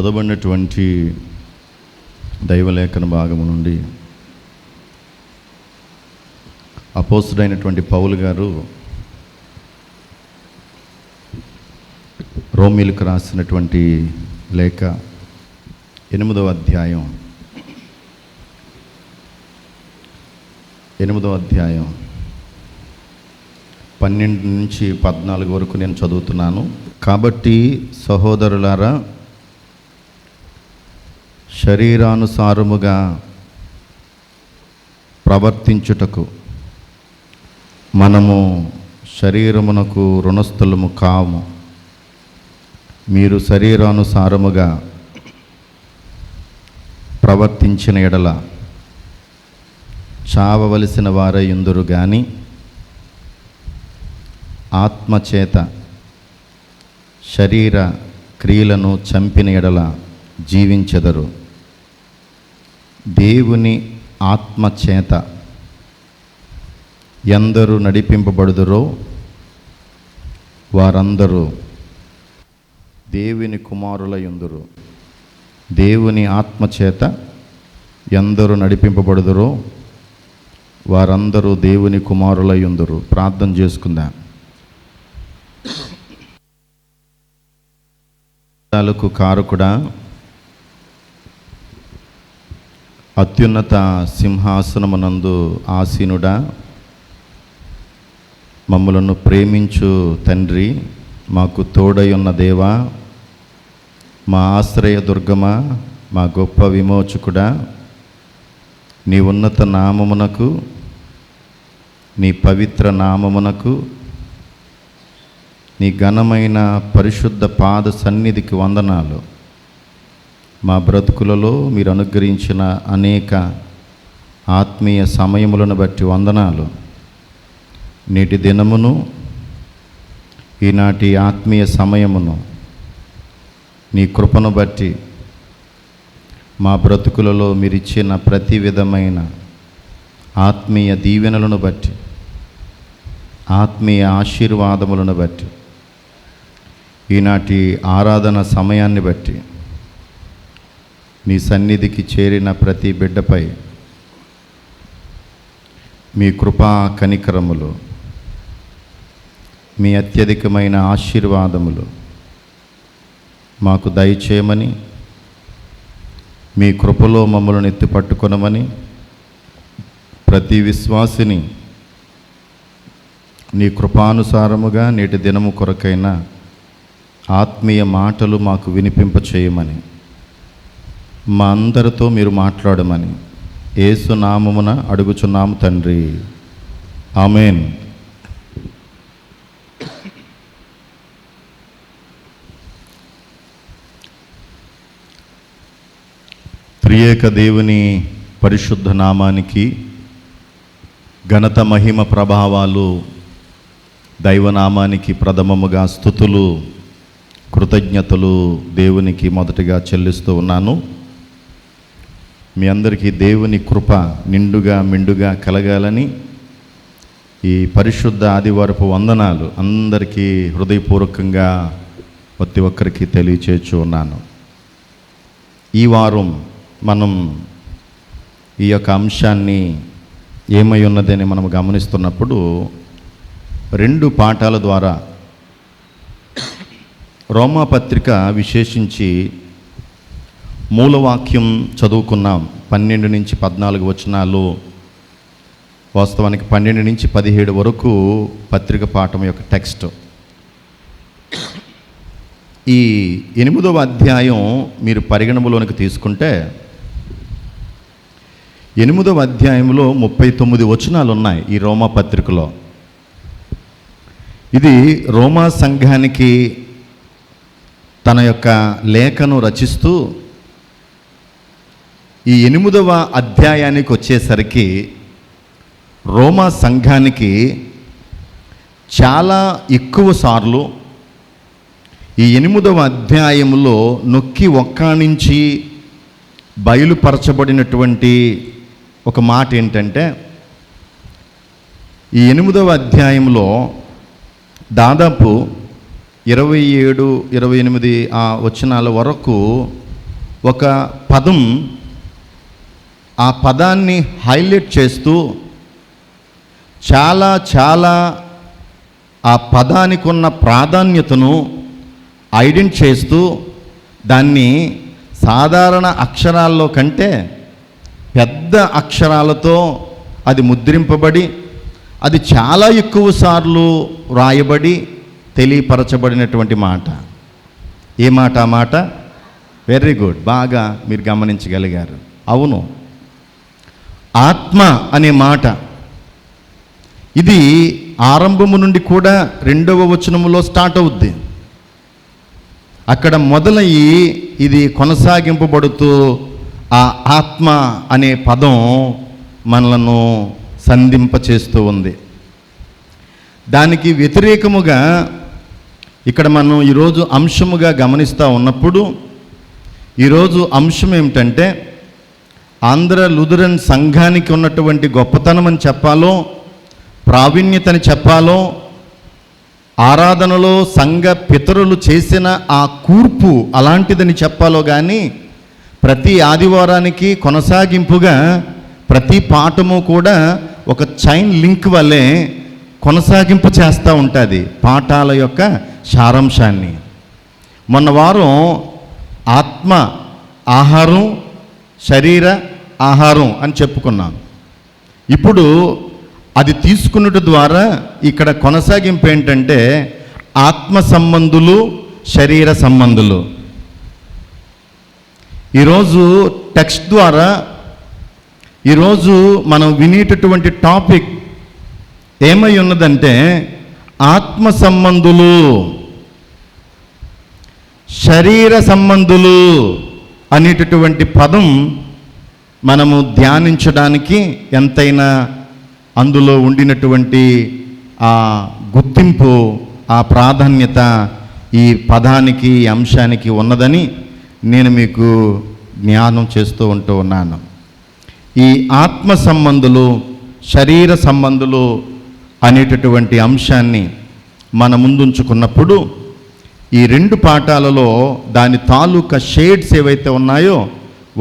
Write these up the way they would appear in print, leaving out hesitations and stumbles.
చదవబడినటువంటి దైవలేఖన భాగము నుండి అపోస్తుడైనటువంటి పౌలు గారు రోమీలకు రాసినటువంటి లేఖ 8వ అధ్యాయం 12 నుంచి 14 వరకు నేను చదువుతున్నాను. కాబట్టి సహోదరులారా, శరీరానుసారముగా ప్రవర్తించుటకు మనము శరీరమునకు రుణస్థులము కాము. మీరు శరీరానుసారముగా ప్రవర్తించిన ఎడల చావవలసిన వారై యుందురు గాని ఆత్మచేత శరీర క్రియలను చంపిన ఎడల జీవించెదరు. దేవుని ఆత్మచేత ఎందరు నడిపింపబడుదురో వారందరూ దేవుని కుమారులయుందురు. దేవుని ఆత్మచేత ఎందరు నడిపింపబడుదురో వారందరూ దేవుని కుమారులయుందురు. ప్రార్థన చేసుకుందాం. కారకుడా, అత్యున్నత సింహాసనమునందు ఆసీనుడా, మమ్మలను ప్రేమించు తండ్రి, మాకు తోడై ఉన్న దేవా, మా ఆశ్రయ దుర్గమా, మా గొప్ప విమోచకుడా, నీ ఉన్నత నామమునకు, నీ పవిత్ర నామమునకు, నీ ఘనమైన పరిశుద్ధ పాద సన్నిధికి వందనాలు. మా బ్రతుకులలో మీరు అనుగ్రహించిన అనేక ఆత్మీయ సమయములను బట్టి వందనాలు. నేటి దినమును, ఈనాటి ఆత్మీయ సమయమును నీ కృపను బట్టి మా బ్రతుకులలో మీరు ఇచ్చిన ప్రతి విధమైన ఆత్మీయ దీవెనలను బట్టి, ఆత్మీయ ఆశీర్వాదములను బట్టి, ఈనాటి ఆరాధన సమయాన్ని బట్టి నీ సన్నిధికి చేరిన ప్రతి బిడ్డపై మీ కృపా కనికరములు, మీ అత్యధికమైన ఆశీర్వాదములు మాకు దయచేయమని, మీ కృపలో మమ్మల్ని ఎత్తి పట్టుకొనమని ప్రతి విశ్వాసిని నీ కృపానుసారముగా నేటి దినము కొరకైన ఆత్మీయ మాటలు మాకు వినిపింప చేయమని, మా అందరితో మీరు మాట్లాడమని యేసు నామమున అడుగుచున్నాము తండ్రి. ఆమేన్. త్రియేక దేవుని పరిశుద్ధ నామానికి ఘనత, మహిమ, ప్రభావాలు, దైవనామానికి ప్రథమముగా స్తుతులు, కృతజ్ఞతలు దేవునికి మొదటగా చెల్లిస్తూ ఉన్నాను. మీ అందరికీ దేవుని కృప నిండుగా మెండుగా కలగాలని ఈ పరిశుద్ధ ఆదివారపు వందనాలు అందరికీ హృదయపూర్వకంగా ప్రతి ఒక్కరికి తెలియచేస్తూ ఉన్నాను. ఈ వారం మనం ఈ యొక్క అంశాన్ని ఏమై ఉన్నదని మనం గమనిస్తున్నప్పుడు 2 పాఠాల ద్వారా రోమాపత్రిక విశేషించి మూలవాక్యం చదువుకున్నాం. 12 నుంచి 14 వచనాలు, వాస్తవానికి 12 నుంచి 17 వరకు పత్రిక పాఠం యొక్క టెక్స్ట్. ఈ 8వ అధ్యాయం మీరు పరిగణనలోనికి తీసుకుంటే 8వ అధ్యాయంలో 39 వచనాలు ఉన్నాయి ఈ రోమా పత్రికలో. ఇది రోమా సంఘానికి తన యొక్క లేఖను రచిస్తూ ఈ 8వ అధ్యాయానికి వచ్చేసరికి రోమా సంఘానికి చాలా ఎక్కువ సార్లు ఈ 8వ అధ్యాయంలో నొక్కి ఒక్కాణించి బయలుపరచబడినటువంటి ఒక మాట ఏంటంటే, ఈ 8వ అధ్యాయంలో దాదాపు 27, 28 వచనాల వరకు ఒక పదం ఆ పదాన్ని హైలైట్ చేస్తూ చాలా చాలా ఆ పదానికి ఉన్న ప్రాధాన్యతను ఐడెంటిఫై చేస్తూ దాన్ని సాధారణ అక్షరాల్లో కంటే పెద్ద అక్షరాలతో అది ముద్రింపబడి అది చాలా ఎక్కువ సార్లు వ్రాయబడి తెలియపరచబడినటువంటి మాట. ఏ మాట? ఆ మాట వెరీ గుడ్, బాగా మీరు గమనించగలిగారు. అవును, ఆత్మ అనే మాట. ఇది ఆరంభము నుండి కూడా 2వ వచనములో స్టార్ట్ అవుద్ది. అక్కడ మొదలయ్యి ఇది కొనసాగింపబడుతూ ఆ ఆత్మ అనే పదం మనలను సంధింపచేస్తూ ఉంది. దానికి వ్యతిరేకముగా ఇక్కడ మనం ఈరోజు అంశముగా గమనిస్తూ ఉన్నప్పుడు, ఈరోజు అంశం ఏమిటంటే ఆంధ్ర లూథరన్ సంఘానికి ఉన్నటువంటి గొప్పతనం అని చెప్పాలో, ప్రావీణ్యతని చెప్పాలో, ఆరాధనలో సంఘ పితరులు చేసిన ఆ కూర్పు అలాంటిదని చెప్పాలో కానీ, ప్రతి ఆదివారానికి కొనసాగింపుగా ప్రతి పాఠము కూడా ఒక చైన్ లింక్ వల్లే కొనసాగింపు చేస్తూ ఉంటుంది పాఠాల యొక్క సారాంశాన్ని. మొన్న వారం ఆత్మ ఆహారం, శరీర ఆహారం అని చెప్పుకున్నాం. ఇప్పుడు అది తీసుకున్నట ద్వారా ఇక్కడ కొనసాగింపు ఏంటంటే ఆత్మ సంబంధులు, శరీర సంబంధులు. ఈరోజు టెక్స్ట్ ద్వారా ఈరోజు మనం వినేటటువంటి టాపిక్ ఏమై ఉన్నదంటే ఆత్మ సంబంధులు, శరీర సంబంధులు అనేటటువంటి పదం మనము ధ్యానించడానికి ఎంతైనా అందులో ఉండినటువంటి ఆ గుర్తింపు, ఆ ప్రాధాన్యత ఈ పదానికి, ఈ అంశానికి ఉన్నదని నేను మీకు జ్ఞానం చేస్తూ ఉన్నాను. ఈ ఆత్మ సంబంధులు, శరీర సంబంధులు అనేటటువంటి అంశాన్ని మన ముందుంచుకున్నప్పుడు ఈ 2 పాఠాలలో దాని తాలూకా షేడ్స్ ఏవైతే ఉన్నాయో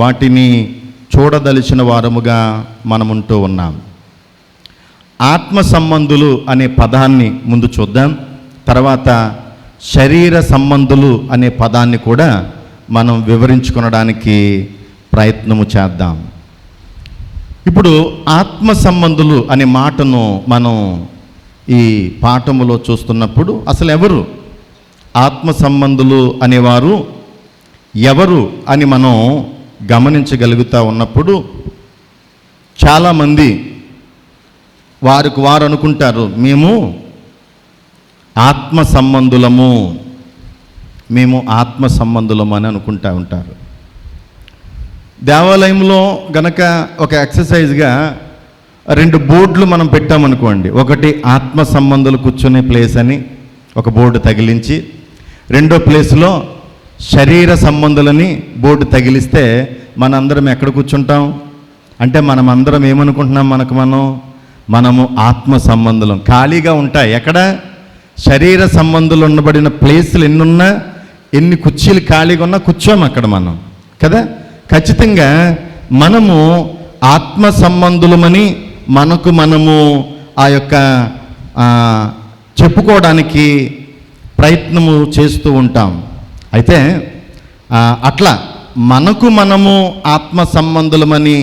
వాటిని చూడదలిచిన వారముగా మనముంటూ ఉన్నాం. ఆత్మ సంబంధులు అనే పదాన్ని ముందు చూద్దాం. తర్వాత శరీర సంబంధులు అనే పదాన్ని కూడా మనం వివరించుకొనడానికి ప్రయత్నము చేద్దాం. ఇప్పుడు ఆత్మ సంబంధులు అనే మాటను మనం ఈ పాఠములో చూస్తున్నప్పుడు అసలు ఎవరు ఆత్మ సంబంధులు అనేవారు ఎవరు అని మనం గమనించగలుగుతూ ఉన్నప్పుడు చాలామంది వారికి వారు అనుకుంటారు, మేము ఆత్మ సంబంధులము, మేము ఆత్మ సంబంధులము అని అనుకుంటూ ఉంటారు. దేవాలయంలో గనక ఒక ఎక్సర్సైజ్గా 2 బోర్డులు మనం పెట్టామనుకోండి, ఒకటి ఆత్మ సంబంధులు కూర్చునే ప్లేస్ అని ఒక బోర్డు తగిలించి, రెండో ప్లేస్లో శరీర సంబంధులని బోర్డు తగిలిస్తే మనందరం ఎక్కడ కూర్చుంటాం అంటే మనం అందరం ఏమనుకుంటున్నాం, మనము ఆత్మ సంబంధులం. ఖాళీగా ఉంటాయి. ఎక్కడ శరీర సంబంధులు ఉండబడిన ప్లేసులు ఎన్నున్నా, ఎన్ని కుర్చీలు ఖాళీగా ఉన్నా కూర్చోము అక్కడ మనం కదా. ఖచ్చితంగా మనము ఆత్మ సంబంధులమని మనము ఆ యొక్క చెప్పుకోవడానికి ప్రయత్నము చేస్తూ ఉంటాం. అయితే అట్లా మనము ఆత్మ సంబంధులమని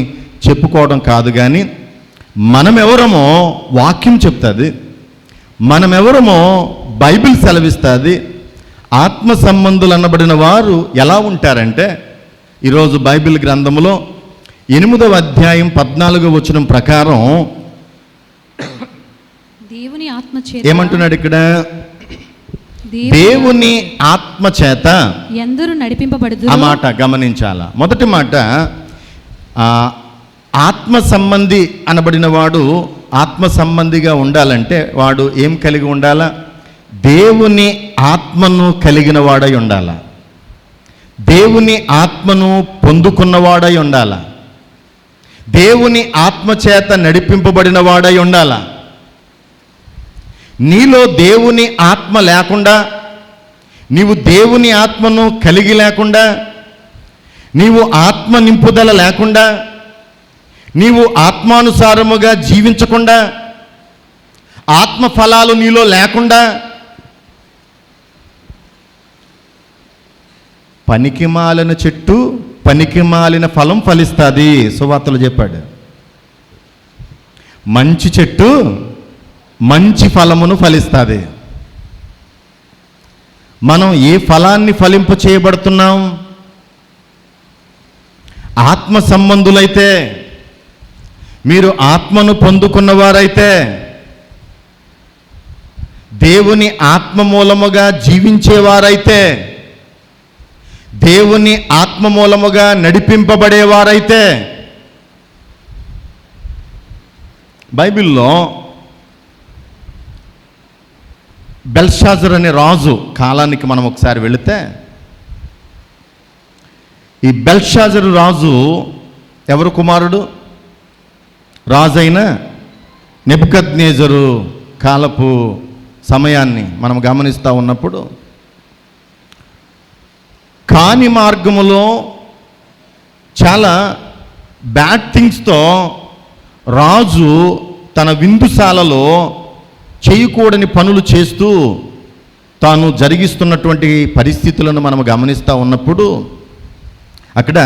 చెప్పుకోవడం కాదు, కానీ మనమెవరమో వాక్యం చెప్తుంది, మనమెవరమో బైబిల్ సెలవిస్తుంది. ఆత్మ సంబంధులు అనబడిన వారు ఎలా ఉంటారంటే, ఈరోజు బైబిల్ గ్రంథములో 8వ అధ్యాయం 14వ వచనం ప్రకారం దేవుని ఆత్మ చేత ఏమంటున్నాడు ఇక్కడ? దేవుని ఆత్మ చేత ఎందరూ నడిపింపబడుదురు. ఆ మాట గమనించాలా. మొదటి మాట, ఆత్మ సంబంధి అనబడిన వాడు ఆత్మ సంబంధిగా ఉండాలంటే వాడు ఏం కలిగి ఉండాలా? దేవుని ఆత్మను కలిగిన వాడై ఉండాలా, దేవుని ఆత్మను పొందుకున్నవాడై ఉండాలా, దేవుని ఆత్మ చేత నడిపింపబడిన వాడై ఉండాలా. నీలో దేవుని ఆత్మ లేకుండా, నీవు దేవుని ఆత్మను కలిగి లేకుండా, నీవు ఆత్మ నింపుదల లేకుండా, నీవు ఆత్మానుసారముగా జీవించకుండా, ఆత్మ ఫలాలు నీలో లేకుండా పనికిమాలిన చెట్టు పనికిమాలిన ఫలం ఫలిస్తుంది. సువార్తలు చెప్పాడు. మంచి చెట్టు మంచి ఫలమును ఫలిస్తుంది. మనం ఏ ఫలాన్ని ఫలింప చేయబడుతున్నాం? ఆత్మ సంబంధులైతే, మీరు ఆత్మను పొందుకున్నవారైతే, దేవుని ఆత్మ మూలముగా జీవించేవారైతే, దేవుని ఆత్మ మూలముగా నడిపింపబడేవారైతే, బైబిల్లో బెల్షాజర్ అనే రాజు కాలానికి మనం ఒకసారి వెళితే, ఈ బెల్షాజరు రాజు ఎవరు కుమారుడు? రాజైన నెబుకద్నెజరు కాలపు సమయాన్ని మనం గమనిస్తూ ఉన్నప్పుడు, కాని మార్గములో చాలా బ్యాడ్ థింగ్స్తో రాజు తన విందుశాలలో చేయకూడని పనులు చేస్తూ తాను జరిగిస్తున్నటువంటి పరిస్థితులను మనం గమనిస్తూ ఉన్నప్పుడు, అక్కడ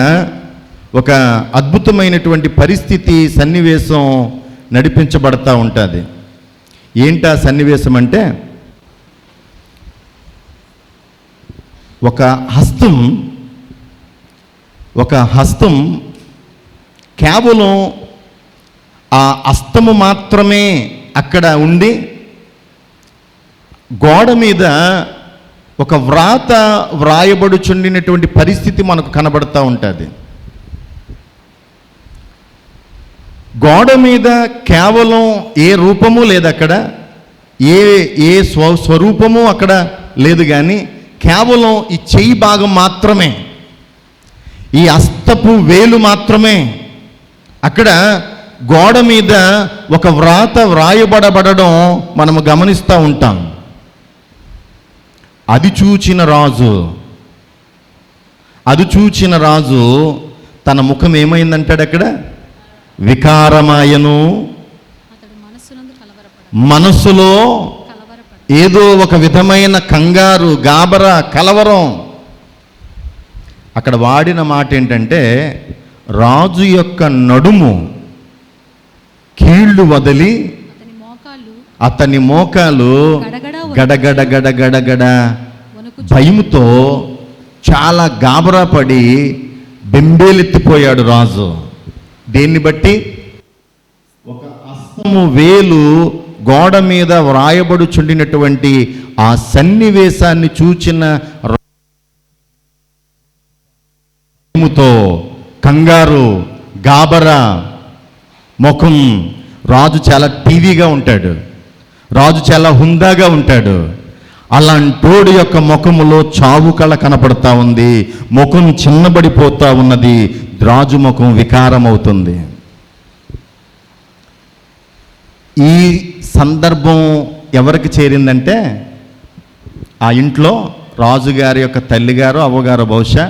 ఒక అద్భుతమైనటువంటి పరిస్థితి, సన్నివేశం నడిపించబడతా ఉంటుంది. ఏంటా సన్నివేశం అంటే, ఒక హస్తం కేవలం ఆ హస్తము మాత్రమే అక్కడ ఉండి, గోడ మీద ఒక వ్రాత వ్రాయబడుచుండినటువంటి పరిస్థితి మనకు కనబడుతూ ఉంటుంది. గోడ మీద కేవలం ఏ రూపము లేదు, అక్కడ ఏ స్వరూపము అక్కడ లేదు, కానీ కేవలం ఈ చెయ్యి భాగం మాత్రమే, ఈ హస్తపు వేలు మాత్రమే అక్కడ గోడ మీద ఒక వ్రాత వ్రాయబడబడడం మనము గమనిస్తూ ఉంటాం. అది చూచిన రాజు తన ముఖం ఏమైందంటాడు అక్కడ? వికారమాయను. మనస్సులో ఏదో ఒక విధమైన కంగారు, గాబరా, కలవరం. అక్కడ వాడిన మాట ఏంటంటే, రాజు యొక్క నడుము కీళ్లు వదిలి అతని మోకాలు గడగడ గడగడగడ భయముతో చాలా గాబరా పడి బెంబేలెత్తిపోయాడు రాజు. దేన్ని బట్టి? ఒక హస్తము వేలు గోడ మీద వ్రాయబడుచుండినటువంటి ఆ సన్నివేశాన్ని చూచిన భయముతో, కంగారు, గాబరా ముఖం. రాజు చాలా టీవీగా ఉంటాడు, రాజు చాలా హుందాగా ఉంటాడు. అలాంటోడి యొక్క ముఖములో చావు కళ కనపడతా ఉంది, ముఖం చిన్నబడిపోతా ఉన్నది, రాజు ముఖం వికారమవుతుంది. ఈ సందర్భం ఎవరికి చేరిందంటే, ఆ ఇంట్లో రాజుగారి యొక్క తల్లిగారు, అవ్వగారు, బహుశా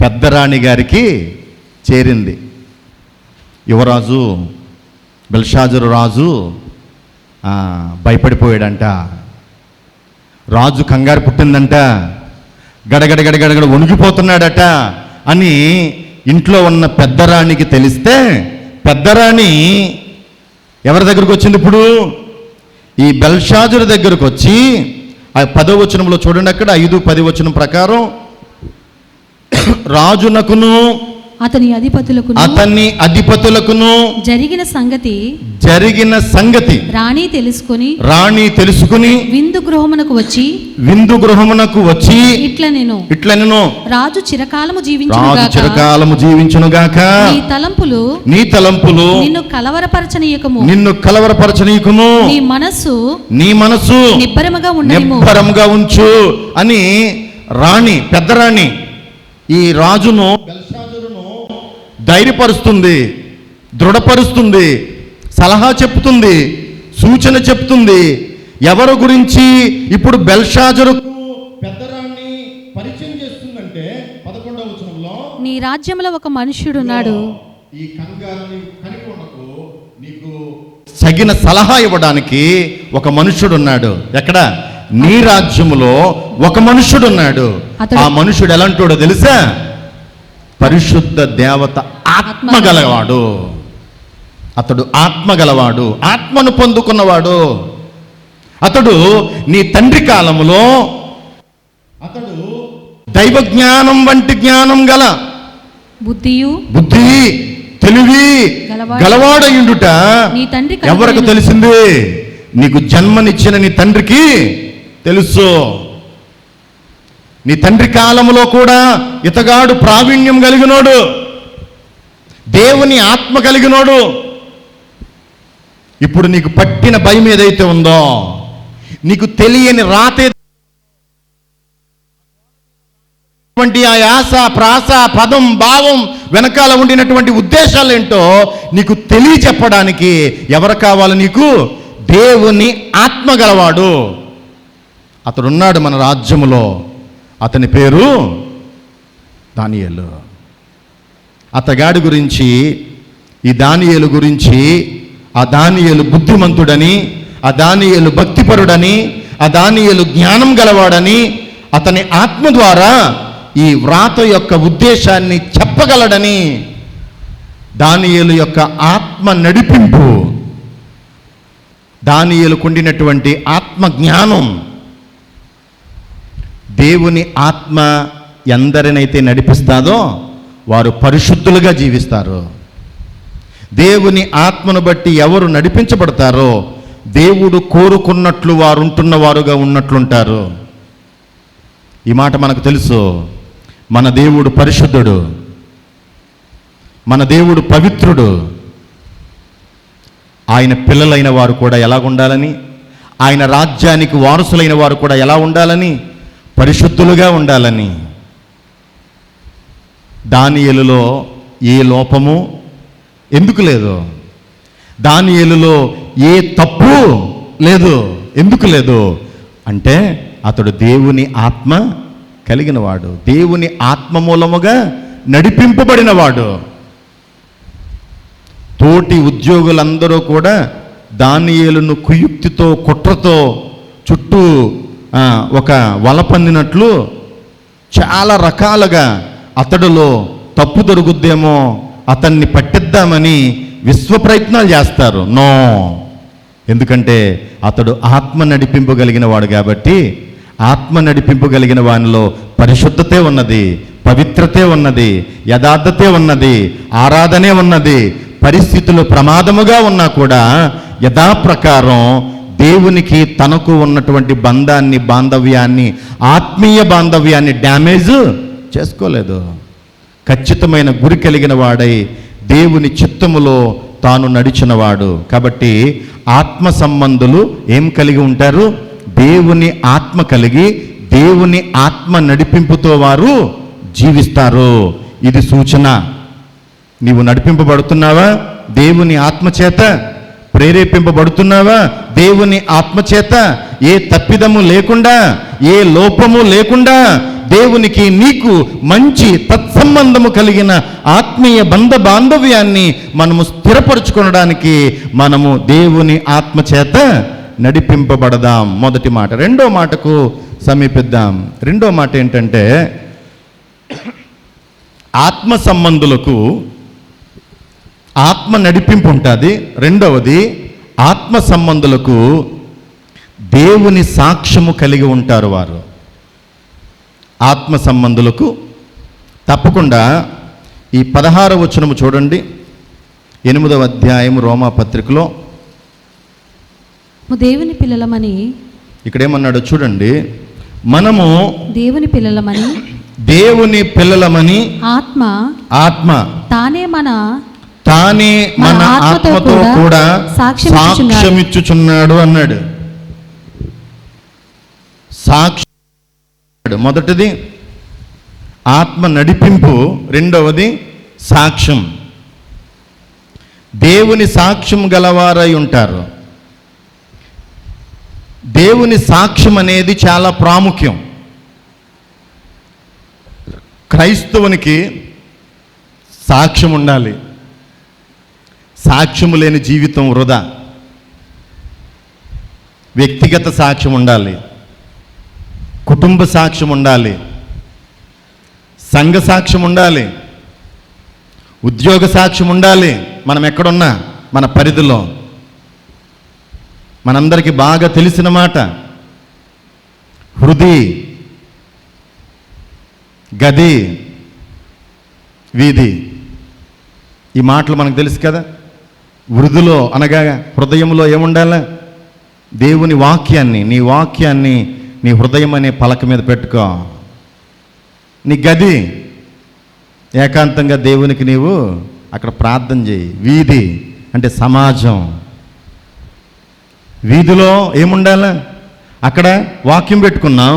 పెద్దరాణి గారికి చేరింది. యువరాజు బెల్షాజరు రాజు భయపడిపోయాడంట. రాజు కంగారు పుట్టిందంట, గడగడ గడగడ వణికిపోతున్నాడట అని ఇంట్లో ఉన్న పెద్దరాణికి తెలిస్తే, పెద్దరాణి ఎవరి దగ్గరకు వచ్చింది ఇప్పుడు? ఈ బెల్షాజరు దగ్గరకు వచ్చి, ఆ 10వ వచనంలో చూడండి, అక్కడ 5-10 వచనం ప్రకారం, రాజునకును అతని అధిపతులకును జరిగిన సంగతి రాణి తెలుసుకుని విందు గృహమునకు వచ్చి ఇట్లనెను, రాజు చిరకాలము జీవించునుగాక. నీ తలంపులు నిన్ను కలవరపరచనీయకము, నీ మనస్సు నిబ్బరముగా ఉంచు అని పెద్దరాణి ఈ రాజును, బెల్షాజరును ధైర్యపరుస్తుంది, దృఢపరుస్తుంది, సలహా చెప్తుంది, సూచన చెప్తుంది. ఎవరి గురించి ఇప్పుడు బెల్షాజరుకు పెద్దరాణి పరిచయం చేస్తుందంటే 11వ వచనంలో, నీ నీ రాజ్యంలో ఒక మనుష్యుడున్నాడు. ఈ కంగారుని కనికొనకు, నీకు తగిన సలహా ఇవ్వడానికి ఒక మనుష్యుడున్నాడు. ఎక్కడ? నీ రాజ్యములో ఒక మనుష్యుడున్నాడు. ఆ మనుష్యుడు ఎలాంటోడో తెలుసా? పరిశుద్ధ దేవత ఆత్మ గలవాడు. అతడు ఆత్మ గలవాడు, ఆత్మను పొందుకున్నవాడు. అతడు నీ తండ్రి కాలములో అతడు దైవ జ్ఞానం వంటి జ్ఞానం గల బుద్ధి తెలివి గలవాడయుండుట నీ తండ్రి ఎవరికి తెలిసింది? నీకు జన్మనిచ్చిన నీ తండ్రికి తెలుసు. నీ తండ్రి కాలములో కూడా ఇతగాడు ప్రావీణ్యం కలిగినోడు, దేవుని ఆత్మ కలిగినోడు. ఇప్పుడు నీకు పట్టిన భయం ఏదైతే ఉందో, నీకు తెలియని రాతే ఆ యాస ప్రాస పదం భావం వెనకాల ఉండినటువంటి ఉద్దేశాలు ఏంటో నీకు తెలియచెప్పడానికి ఎవరు కావాలి? నీకు దేవుని ఆత్మ గలవాడు. అతడున్నాడు మన రాజ్యములో. అతని పేరు దానియేలు. అతగాడి గురించి, ఈ దానియేలు గురించి, ఆ దానియేలు బుద్ధిమంతుడని, ఆ దానియేలు భక్తిపరుడని, ఆ దానియేలు జ్ఞానం గలవాడని, అతని ఆత్మ ద్వారా ఈ వ్రాత యొక్క ఉద్దేశాన్ని చెప్పగలడని, దానియేలు యొక్క ఆత్మ నడిపింపు, దానియేలుకుండినటువంటి ఆత్మ జ్ఞానం, దేవుని ఆత్మ ఎందరినైతే నడిపిస్తాదో వారు పరిశుద్ధులుగా జీవిస్తారు. దేవుని ఆత్మను బట్టి ఎవరు నడిపించబడతారో దేవుడు కోరుకున్నట్లు వారు ఉంటున్నవారుగా ఉన్నట్లుంటారు. ఈ మాట మనకు తెలుసు. మన దేవుడు పరిశుద్ధుడు, మన దేవుడు పవిత్రుడు. ఆయన పిల్లలైన వారు కూడా ఎలా ఉండాలని, ఆయన రాజ్యానికి వారసులైన వారు కూడా ఎలా ఉండాలని? పరిశుద్ధులుగా ఉండాలని. దానియేలులో ఏ లోపము ఎందుకు లేదు? దానియేలులో ఏ తప్పు లేదు. ఎందుకు లేదు అంటే అతడు దేవుని ఆత్మ కలిగినవాడు, దేవుని ఆత్మ మూలముగా నడిపింపబడినవాడు. తోటి ఉద్యోగులందరూ కూడా దానియేలును కుయుక్తితో కుట్రతో చుట్టూ ఒక వల పన్నినట్లు చాలా రకాలుగా అతడులో తప్పు దొరుకుద్దేమో, అతన్ని పట్టిద్దామని విశ్వ ప్రయత్నాలు చేస్తారు. నో, ఎందుకంటే అతడు ఆత్మ నడిపింపగలిగిన వాడు కాబట్టి. ఆత్మ నడిపింపగలిగిన వానిలో పరిశుద్ధతే ఉన్నది, పవిత్రతే ఉన్నది, యథార్థతే ఉన్నది, ఆరాధనే ఉన్నది. పరిస్థితులు ప్రమాదముగా ఉన్నా కూడా యథాప్రకారం దేవునికి తనకు ఉన్నటువంటి బంధాన్ని, బాంధవ్యాన్ని, ఆత్మీయ బాంధవ్యాన్ని డ్యామేజ్ చేసుకోలేదు. ఖచ్చితమైన గురి కలిగిన వాడై దేవుని చిత్తములో తాను నడిచినవాడు. కాబట్టి ఆత్మ సంబంధులు ఏం కలిగి ఉంటారు? దేవుని ఆత్మ కలిగి దేవుని ఆత్మ నడిపింపుతో వారు జీవిస్తారు. ఇది సూచన. నీవు నడిపింపబడుతున్నావా? దేవుని ఆత్మ చేత ప్రేరేపింపబడుతున్నావా? దేవుని ఆత్మ చేత ఏ తప్పిదము లేకుండా, ఏ లోపము లేకుండా దేవునికి నీకు మంచి తత్సంబంధము కలిగిన ఆత్మీయ బాంధవ్యాన్ని మనము స్థిరపరచుకోవడానికి మనము దేవుని ఆత్మ చేత నడిపింపబడదాం. మొదటి మాట. రెండో మాటకు సమీపిద్దాం. రెండో మాట ఏంటంటే, ఆత్మ సంబంధులకు ఆత్మ నడిపింపు ఉంటుంది. రెండవది, ఆత్మ సంబంధులకు దేవుని సాక్ష్యము కలిగి ఉంటారు వారు. ఆత్మ సంబంధులకు తప్పకుండా ఈ 16వ వచనము చూడండి, 8వ అధ్యాయం రోమా పత్రికలో. దేవుని పిల్లలమని ఇక్కడేమన్నాడో చూడండి. మనము దేవుని పిల్లలమని ఆత్మ తానే మన ఆత్మతో కూడా సాక్ష్యమిచ్చుచున్నాడు అన్నాడు. సాక్ష్యం. మొదటిది ఆత్మ నడిపింపు, రెండవది సాక్ష్యం. దేవుని సాక్ష్యం గలవారై ఉంటారు. దేవుని సాక్ష్యం అనేది చాలా ప్రాముఖ్యం. క్రైస్తవునికి సాక్ష్యం ఉండాలి. సాక్ష్యము లేని జీవితం వృధా. వ్యక్తిగత సాక్ష్యం ఉండాలి, కుటుంబ సాక్ష్యం ఉండాలి, సంఘ సాక్ష్యం ఉండాలి, ఉద్యోగ సాక్ష్యం ఉండాలి. మనం ఎక్కడున్నా మన పరిధిలో మనందరికీ బాగా తెలిసిన మాట, హృది, గది, వీధి. ఈ మాటలు మనకు తెలుసు కదా. వృధిలో అనగా హృదయంలో ఏముండాలి? దేవుని వాక్యాన్ని, నీ వాక్యాన్ని నీ హృదయం అనే పలక మీద పెట్టుకో. నీ గది, ఏకాంతంగా దేవునికి నీవు అక్కడ ప్రార్థన చేయి. వీధి అంటే సమాజం. వీధిలో ఏముండాలి? అక్కడ వాక్యం పెట్టుకున్నాం,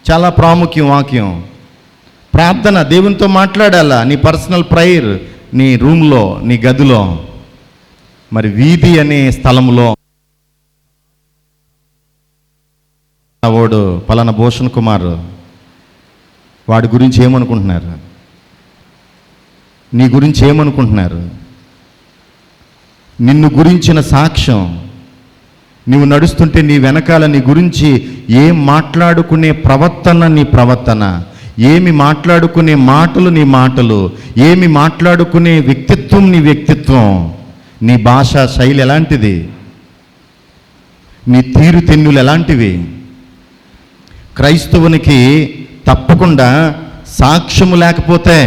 చాలా ప్రాముఖ్యం వాక్యం. ప్రార్థన, దేవునితో మాట్లాడాలా, నీ పర్సనల్ ప్రేయర్ నీ రూమ్లో, నీ గదిలో. మరి వీధి అనే స్థలంలో వాడు పలానా భూషణ్ కుమార్, వాడి గురించి ఏమనుకుంటున్నారు? నీ గురించి ఏమనుకుంటున్నారు? నిన్ను గురించిన సాక్ష్యం, నీవు నడుస్తుంటే నీ వెనకాల నీ గురించి ఏం మాట్లాడుకునే ప్రవర్తన నీ ప్రవర్తన, ఏమి మాట్లాడుకునే మాటలు నీ మాటలు, ఏమి మాట్లాడుకునే వ్యక్తిత్వం నీ వ్యక్తిత్వం, నీ భాషా శైలి ఎలాంటిది, నీ తీరుతెన్నులు ఎలాంటివి. క్రైస్తవునికి తప్పకుండా సాక్ష్యము లేకపోతే,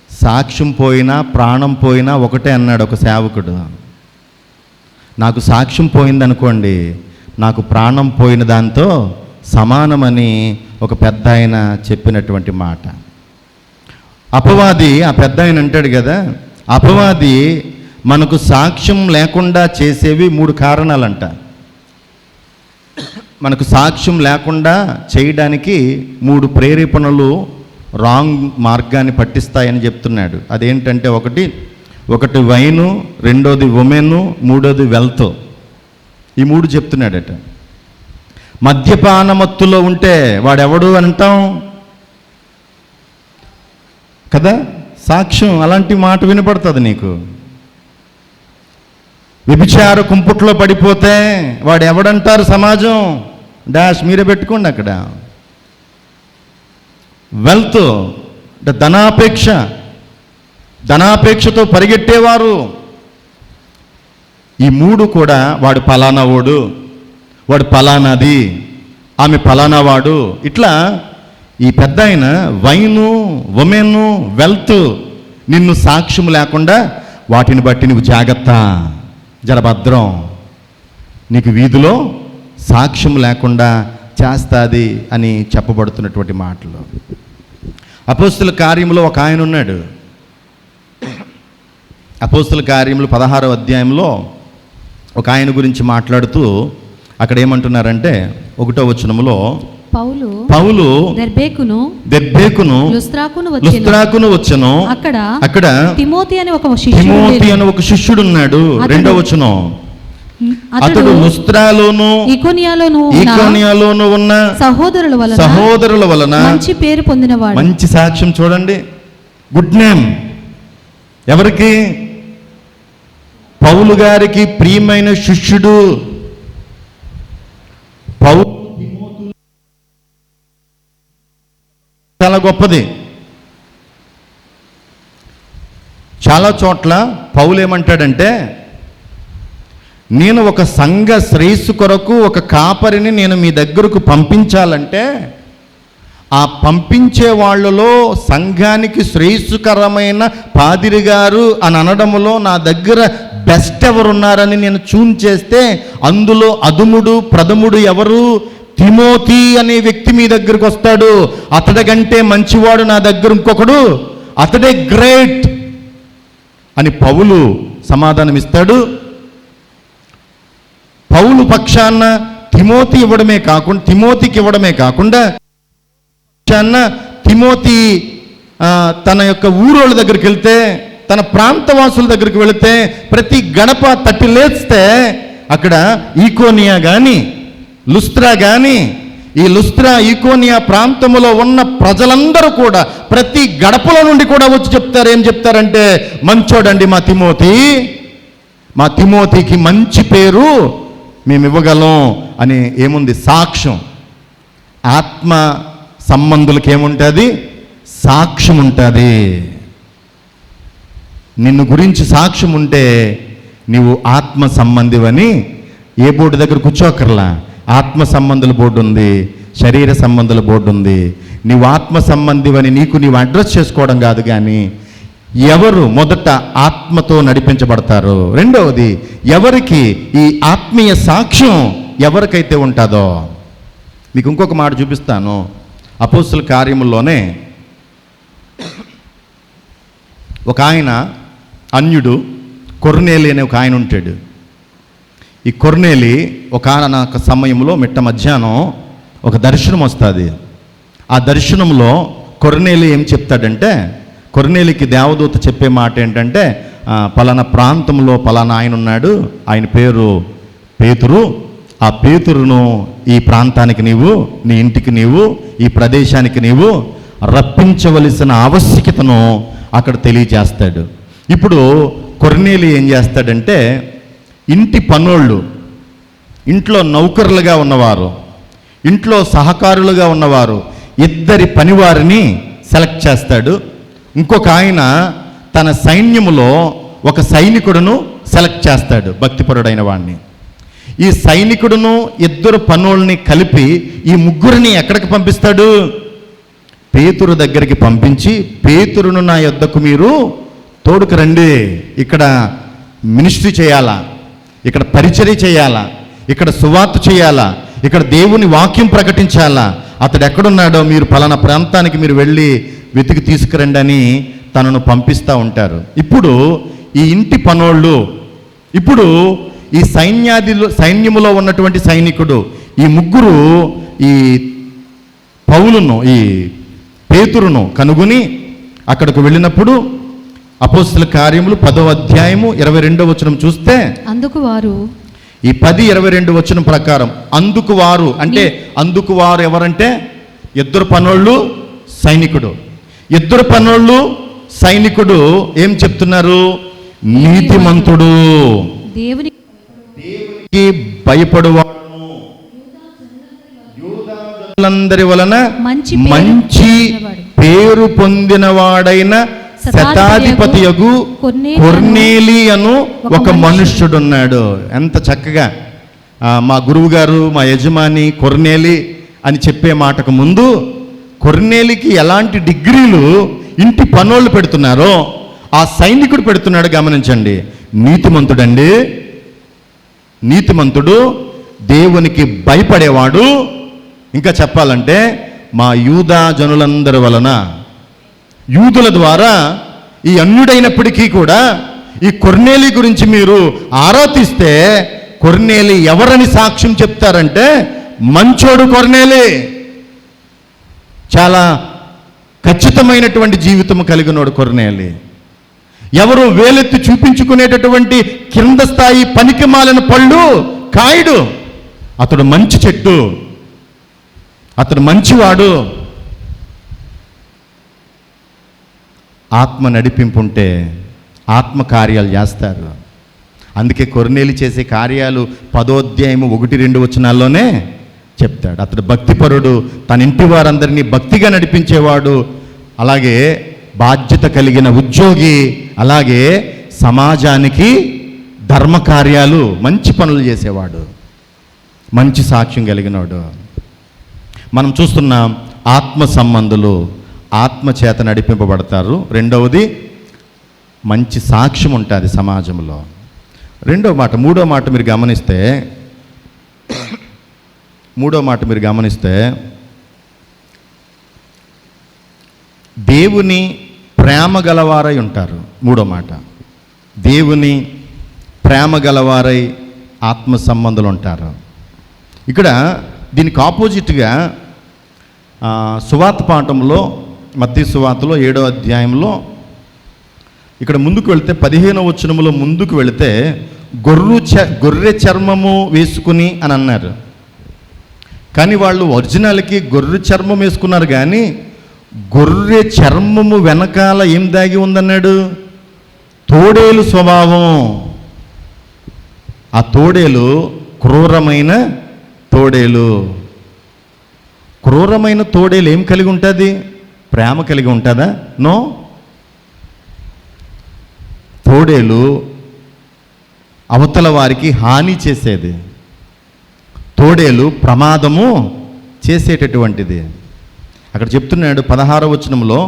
సాక్ష్యం పోయినా ప్రాణం పోయినా ఒకటే అన్నాడు ఒక సేవకుడు. నాకు సాక్ష్యం పోయిందనుకోండి, నాకు ప్రాణం పోయిన దాంతో సమానమని ఒక పెద్ద ఆయన చెప్పినటువంటి మాట. అపవాది, ఆ పెద్ద ఆయన అంటాడు కదా, అపవాది మనకు సాక్ష్యం లేకుండా చేసేవి 3 కారణాలంట. మనకు సాక్ష్యం లేకుండా చేయడానికి 3 ప్రేరేపణలు రాంగ్ మార్గాన్ని పట్టిస్తాయని చెప్తున్నాడు. అదేంటంటే, ఒకటి వైను, రెండోది ఉమెను, మూడోది వెల్త్. ఈ 3 చెప్తున్నాడట. మద్యపానమత్తులో ఉంటే వాడెవడు అంటాం కదా, సాక్ష్యం అలాంటి మాట వినపడుతుంది నీకు. వ్యభిచార కుంపుట్లో పడిపోతే వాడు ఎవడంటారు సమాజం, డాష్ మీరే పెట్టుకోండి అక్కడ. వెల్త్ అంటే ధనాపేక్షతో పరిగెట్టేవారు. ఈ 3 కూడా వాడు పలానా వాడు పలానాది, ఆమె పలానా వాడు. ఇట్లా ఈ పెద్ద ఆయన వైను, ఉమెను, వెల్త్, నిన్ను సాక్ష్యం లేకుండా వాటిని బట్టి నువ్వు జాగ్రత్త, జరభద్రం, నీకు వీధిలో సాక్ష్యం లేకుండా చేస్తాది అని చెప్పబడుతున్నటువంటి మాటలు. అపోస్తుల కార్యములో ఒక ఆయన ఉన్నాడు. అపోస్తుల కార్యములు 16వ అధ్యాయంలో ఒక ఆయన గురించి మాట్లాడుతూ అక్కడ ఏమంటున్నారంటే, 1వ వచనములో పౌలు దెర్బేకును లుస్త్రాకును వచ్చెను. అక్కడ తిమోతి అని ఒక శిష్యుడు ఉన్నాడు. 2వ వచనం, అతడు లుస్త్రాలోను ఈకోనియాలోను ఉన్న సహోదరుల వలన మంచి పేరు పొందినవాడు. మంచి సాక్ష్యం చూడండి, గుడ్ నేమ్. ఎవరికి? పౌలు గారికి ప్రియమైన శిష్యుడు. పౌలు చాలా గొప్పది. చాలా చోట్ల పౌలు ఏమంటాడంటే, నేను ఒక సంఘ శ్రేయస్సు కొరకు ఒక కాపరిని నేను మీ దగ్గరకు పంపించాలంటే, ఆ పంపించే వాళ్ళలో సంఘానికి శ్రేయస్సుకరమైన పాదిరి గారు అని అనడములో నా దగ్గర బెస్ట్ ఎవరున్నారని నేను చూన్ చేస్తే, అందులో అదుముడు ప్రథముడు ఎవరు? తిమోతి అనే వ్యక్తి మీ దగ్గరకు వస్తాడు. అతడి కంటే మంచివాడు నా దగ్గర ఇంకొకడు, అతడే గ్రేట్ అని పౌలు సమాధానం ఇస్తాడు. పౌలు పక్షాన తిమోతికి ఇవ్వడమే కాకుండా తిమోతి తన యొక్క ఊరోళ్ళ దగ్గరికి వెళ్తే, తన ప్రాంతవాసుల దగ్గరికి వెళితే, ప్రతి గడప తట్టి లేస్తే అక్కడ ఈకోనియా కానీ లుస్త్రా కానీ ఈ లుస్త్రా ఈకోనియా ప్రాంతములో ఉన్న ప్రజలందరూ కూడా ప్రతి గడపలో నుండి కూడా వచ్చి చెప్తారు. ఏం చెప్తారంటే, మంచోడండి మా తిమోతికి మంచి పేరు మేము ఇవ్వగలం అని ఏముంది, సాక్ష్యం. ఆత్మ సంబంధులకు ఏముంటుంది, సాక్ష్యం ఉంటుంది. నిన్ను గురించి సాక్ష్యం ఉంటే నీవు ఆత్మ సంబంధివని ఏ బోర్డు దగ్గర కూర్చోకర్లా. ఆత్మ సంబంధుల బోర్డు ఉంది, శరీర సంబంధుల బోర్డు ఉంది. నీవు ఆత్మ సంబంధివని నీవు అడ్రస్ చేసుకోవడం కాదు, కానీ ఎవరు మొదట ఆత్మతో నడిపించబడతారు, రెండవది ఎవరికి ఈ ఆత్మీయ సాక్ష్యం ఎవరికైతే ఉంటుందో. మీకు ఇంకొక మాట చూపిస్తాను. అపోస్తుల కార్యముల్లోనే ఒక ఆయన అన్యుడు, కొర్నేలి అనే ఒక ఆయన ఉంటాడు. ఈ కొర్నేలి ఒకానొక సమయంలో మిట్ట మధ్యాహ్నం ఒక దర్శనం వస్తుంది. ఆ దర్శనంలో కొర్నేలి ఏం చెప్తాడంటే, కొర్నేలికి దేవదూత చెప్పే మాట ఏంటంటే, పలానా ప్రాంతంలో పలానా ఆయన ఉన్నాడు, ఆయన పేరు పేతురు. ఆ పేతురును ఈ ప్రాంతానికి నీవు, నీ ఇంటికి నీవు, ఈ ప్రదేశానికి నీవు రప్పించవలసిన ఆవశ్యకతను అక్కడ తెలియజేస్తాడు. ఇప్పుడు కొర్నేలి ఏం చేస్తాడంటే, ఇంటి పనోళ్ళు, ఇంట్లో నౌకరులుగా ఉన్నవారు, ఇంట్లో సహకారులుగా ఉన్నవారు, ఇద్దరి పనివారిని సెలెక్ట్ చేస్తాడు. ఇంకొక ఆయన తన సైన్యములో ఒక సైనికుడును సెలెక్ట్ చేస్తాడు, భక్తిపరుడైన వాడిని. ఈ సైనికుడును ఇద్దరు పనోళ్ళని కలిపి ఈ ముగ్గురిని ఎక్కడికి పంపిస్తాడు, పేతురు దగ్గరికి పంపించి, పేతురును నా యొద్దకు మీరు తోడుకు రండి, ఇక్కడ మినిస్ట్రీ చేయాలా, ఇక్కడ పరిచర్య చేయాలా, ఇక్కడ సువార్త చేయాలా, ఇక్కడ దేవుని వాక్యం ప్రకటించాలా, అతడు ఎక్కడున్నాడో మీరు పలానా ప్రాంతానికి మీరు వెళ్ళి వెతికి తీసుకురండి అని తనను పంపిస్తూ ఉంటారు. ఇప్పుడు ఈ ఇంటి పనోళ్ళు, ఇప్పుడు ఈ సైన్యములో ఉన్నటువంటి సైనికుడు, ఈ ముగ్గురు ఈ పౌలును, ఈ పేతురును కనుగొని అక్కడికి వెళ్ళినప్పుడు అపోస్తల కార్యములు 10వ అధ్యాయము 22వ వచనం చూస్తే, అందుకు వారు, ఈ 10:22 వచనం ప్రకారం అందుకు వారు అంటే, అందుకు వారు ఎవరంటే ఇద్దరు పనోళ్ళు సైనికుడు. ఇద్దరు పనోళ్ళు సైనికుడు ఏం చెప్తున్నారు, నీతిమంతుడు, దేవునికి భయపడువాడును, యూదాజనులందరి వలన మంచి పేరు పొందినవాడైన శతాధిపతియగు కొర్నేలి అను ఒక మనుష్యుడున్నాడు. ఎంత చక్కగా మా గురువు గారు, మా యజమాని కొర్నేలి అని చెప్పే మాటకు ముందు కొర్నేలికి ఎలాంటి డిగ్రీలు ఇంటి పనోళ్ళు పెడుతున్నారో ఆ సైనికుడు పెడుతున్నాడు. గమనించండి, నీతిమంతుడండి, నీతిమంతుడు, దేవునికి భయపడేవాడు. ఇంకా చెప్పాలంటే మా యూదా జనులందరి వలన, యూదుల ద్వారా ఈ అన్యుడైనప్పటికీ కూడా ఈ కొర్నేలి గురించి మీరు ఆరా తీస్తే కొర్నేలి ఎవరని సాక్ష్యం చెప్తారంటే, మంచోడు కొర్నేలి, చాలా ఖచ్చితమైనటువంటి జీవితం కలిగినోడు కొర్నేలి. ఎవరు వేలెత్తి చూపించుకునేటటువంటి కింద స్థాయి పనికి మాలిన పళ్ళు కాయడు. అతడు మంచి చెట్టు, అతడు మంచివాడు. ఆత్మ నడిపింపుంటే ఆత్మ కార్యాలు చేస్తారు. అందుకే కొర్నేలి చేసే కార్యాలు 10వ అధ్యాయము 1-2 వచనాల్లోనే చెప్తాడు. అతడు భక్తిపరుడు, తన ఇంటి వారందరినీ భక్తిగా నడిపించేవాడు, అలాగే బాధ్యత కలిగిన ఉద్యోగి, అలాగే సమాజానికి ధర్మ కార్యాలు, మంచి పనులు చేసేవాడు, మంచి సాక్ష్యం కలిగినవాడు. మనం చూస్తున్నాం, ఆత్మ సంబంధులు ఆత్మ చేత నడిపింపబడతారు. రెండవది మంచి సాక్ష్యం ఉంటుంది సమాజంలో. రెండో మాట, మూడో మాట మీరు గమనిస్తే దేవుని ప్రేమ గలవారై ఉంటారు. మూడో మాట, దేవుని ప్రేమ గలవారై ఆత్మ సంబంధులు ఉంటారు. ఇక్కడ దీనికి ఆపోజిట్గా సువార్త పాఠంలో, మత్తయి సువార్తలో 7వ అధ్యాయంలో ఇక్కడ ముందుకు వెళితే 15వ వచనంలో ముందుకు వెళితే గొర్రె చర్మము వేసుకుని అని అన్నారు. కానీ వాళ్ళు ఒరిజినల్కి గొర్రె చర్మం వేసుకున్నారు, కానీ గొర్రె చర్మము వెనకాల ఏం దాగి ఉందన్నాడు? తోడేలు స్వభావం. ఆ తోడేలు క్రూరమైన తోడేలు. క్రూరమైన తోడేలు ఏం కలిగి ఉంటుంది? ప్రేమ కలిగి ఉంటుందా? నో. తోడేలు అవతల వారికి హాని చేసేది. తోడేలు ప్రమాదము చేసేటటువంటిది. అక్కడ చెప్తున్నాడు 16వ వచనంలో,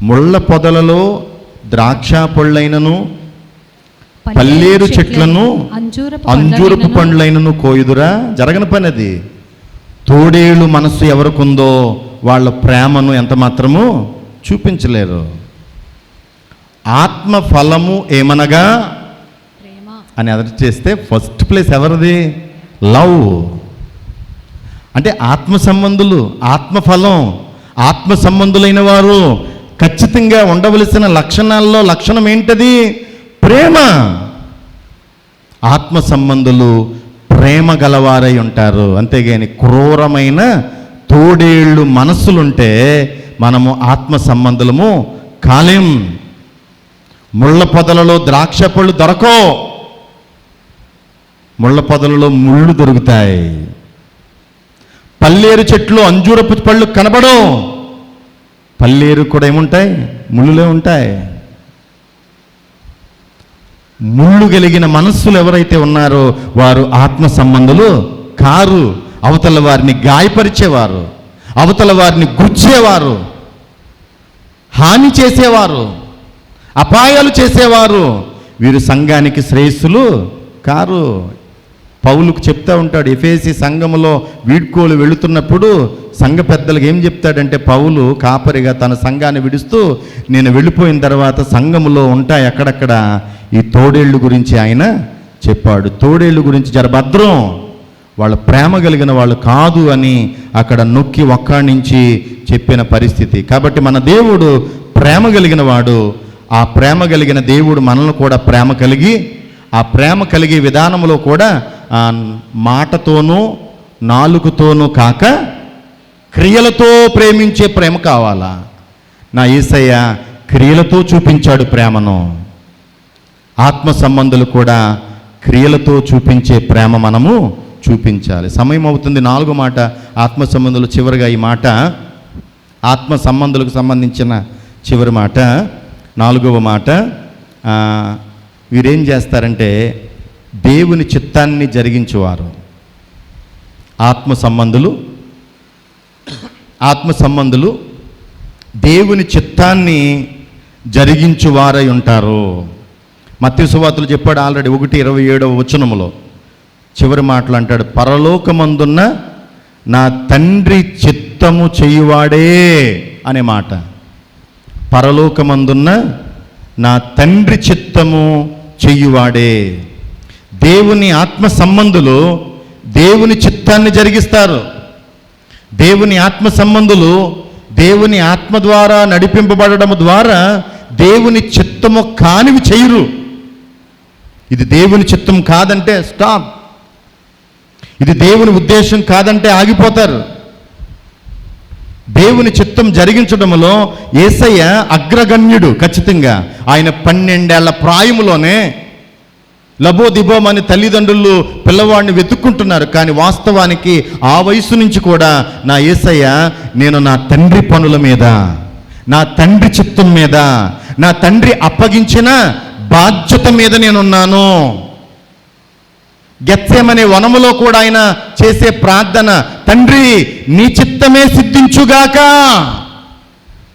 ముళ్ళ పొదలలో ద్రాక్ష పళ్ళైనను పల్లేరు చెట్లను అంజూరపు పండ్లైనను కోయుదురా. జరగని పని అది. తోడేలు మనస్సు ఎవరికుందో వాళ్ళ ప్రేమను ఎంత మాత్రము చూపించలేరు. ఆత్మ ఫలము ఏమనగా అని అదర్ చేస్తే ఫస్ట్ ప్లేస్ ఎవరిది? లవ్. అంటే ఆత్మ సంబంధులు, ఆత్మఫలం, ఆత్మ సంబంధులైన వారు ఖచ్చితంగా ఉండవలసిన లక్షణాల్లో లక్షణం ఏంటది? ప్రేమ. ఆత్మ సంబంధులు ప్రేమ గలవారై ఉంటారు. అంతేగాని క్రూరమైన తోడేళ్ళు మనస్సులుంటే మనము ఆత్మ సంబంధులము కాలేం. ముళ్ళ పొదలలో ద్రాక్ష పళ్ళు దొరకవు, ముళ్ళ పొదలలో ముళ్ళు దొరుకుతాయి. పల్లేరు చెట్లు అంజూరపు పళ్ళు కనబడవు. పల్లేరు కూడా ఏముంటాయి? ముళ్ళులే ఉంటాయి. ముళ్ళు కలిగిన మనస్సులు ఎవరైతే ఉన్నారో వారు ఆత్మ సంబంధులు కారు. అవతల వారిని గాయపరిచేవారు, అవతల వారిని గుర్చేవారు, హాని చేసేవారు, అపాయాలు చేసేవారు వీరు సంఘానికి శ్రేయస్సులు కారు. పౌలుకు చెప్తా ఉంటాడు, ఎఫెసీ సంఘములో వీడ్కోలు వెళుతున్నప్పుడు సంఘ పెద్దలకు ఏం చెప్తాడంటే, పౌలు కాపరిగా తన సంఘాన్ని విడుస్తూ, నేను వెళ్ళిపోయిన తర్వాత సంఘములో ఉంటాయి అక్కడక్కడ ఈ తోడేళ్ళు గురించి ఆయన చెప్పాడు. తోడేళ్ళు గురించి జర భద్రం, వాళ్ళ ప్రేమ కలిగిన వాళ్ళు కాదు అని అక్కడ నొక్కి ఒక్కాణించి చెప్పిన పరిస్థితి. కాబట్టి మన దేవుడు ప్రేమ కలిగిన వాడు. ఆ ప్రేమ కలిగిన దేవుడు మనల్ని కూడా ప్రేమ కలిగి, ఆ ప్రేమ కలిగే విధానంలో కూడా మాటతోనూ నాలుగుతోనూ కాక క్రియలతో ప్రేమించే ప్రేమ కావాలా. నా యేసయ్య క్రియలతో చూపించాడు ప్రేమను. ఆత్మ సంబంధులు కూడా క్రియలతో చూపించే ప్రేమ మనము చూపించాలి. సమయం అవుతుంది. 4వ మాట ఆత్మ సంబంధులు. చివరిగా ఈ మాట ఆత్మ సంబంధులకు సంబంధించిన చివరి మాట, 4వ మాట. వీరేం చేస్తారంటే దేవుని చిత్తాన్ని జరిగించేవారు. ఆత్మ సంబంధులు దేవుని చిత్తాన్ని జరిగించువారై ఉంటారు. మత్తయి సువార్తలో చెప్పాడు ఆల్రెడీ 1:27 వచనములో చివరి మాటలు అంటాడు, పరలోకమందున్న నా తండ్రి చిత్తము చేయువాడే అనే మాట. పరలోకమందున్న నా తండ్రి చిత్తము చెయ్యువాడే. దేవుని ఆత్మ సంబంధులు దేవుని చిత్తాన్ని జరిగిస్తారు. దేవుని ఆత్మ సంబంధులు దేవుని ఆత్మ ద్వారా నడిపింపబడడం ద్వారా దేవుని చిత్తము కానివి చెయ్యరు. ఇది దేవుని చిత్తం కాదంటే స్టాప్, ఇది దేవుని ఉద్దేశం కాదంటే ఆగిపోతారు. దేవుని చిత్తం జరిగించడంలో యేసయ్య అగ్రగణ్యుడు. ఖచ్చితంగా ఆయన 12 ఏళ్ల ప్రాయములోనే లబోదిబోమని తల్లిదండ్రులు పిల్లవాడిని వెతుక్కుంటున్నారు. కానీ వాస్తవానికి ఆ వయసు నుంచి కూడా నా యేసయ్య, నేను నా తండ్రి పనుల మీద, నా తండ్రి చిత్తం మీద, నా తండ్రి అప్పగించిన బాధ్యత మీద నేనున్నాను. గెత్సేమనే వనములో కూడా ఆయన చేసే ప్రార్థన, తండ్రి నీ చిత్తమే సిద్ధించుగాక.